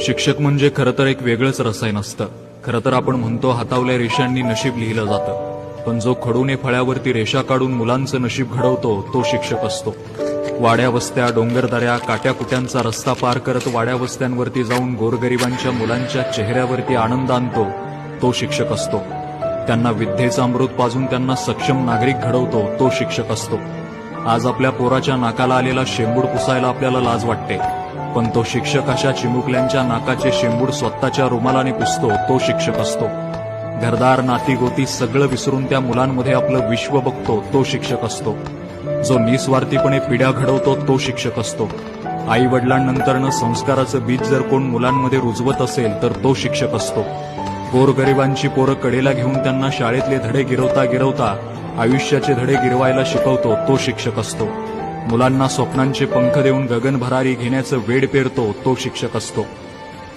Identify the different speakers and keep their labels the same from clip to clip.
Speaker 1: शिक्षक म्हणजे खरं तर एक वेगळंच रसायन असतं. खरं तर आपण म्हणतो हातावल्या रेषांनी नशीब लिहिलं जातं, पण जो खडूने फळ्यावरती रेषा काढून मुलांचं नशीब घडवतो तो शिक्षक असतो. वाड्या वस्त्या, डोंगरदऱ्या, काट्याकुट्यांचा रस्ता पार करत वाड्या वस्त्यांवरती जाऊन गोरगरिबांच्या मुलांच्या चेहऱ्यावरती आनंद आणतो तो शिक्षक असतो. त्यांना विद्येचं अमृत पाजून त्यांना सक्षम नागरिक घडवतो तो शिक्षक असतो. आज आपल्या पोराच्या नाकाला आलेला शेंबूड पुसायला आपल्याला लाज वाटते, पण तो शिक्षक अशा चिमुकल्यांच्या नाकाचे शेंबूड स्वतःच्या रुमालाने पुसतो तो शिक्षक असतो. घरदार, नाती गोती सगळं विसरून त्या मुलांमध्ये आपलं विश्व बघतो तो शिक्षक असतो. जो निस्वार्थीपणे पिढ्या घडवतो तो शिक्षक असतो. आई वडिलांनंतरनं संस्काराचं बीज जर कोण मुलांमध्ये रुजवत असेल तर तो शिक्षक असतो. गोरगरिबांची पोरं कडेला घेऊन त्यांना शाळेतले धडे गिरवता गिरवता आयुष्याचे धडे गिरवायला शिकवतो तो शिक्षक असतो. मुलांना स्वप्नांचे पंख देऊन गगन भरारी घेण्याचं वेड पेरतो तो शिक्षक असतो.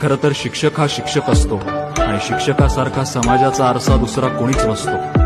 Speaker 1: खरं तर शिक्षक हा शिक्षक असतो आणि शिक्षकासारखा समाजाचा आरसा दुसरा कोणीच नसतो.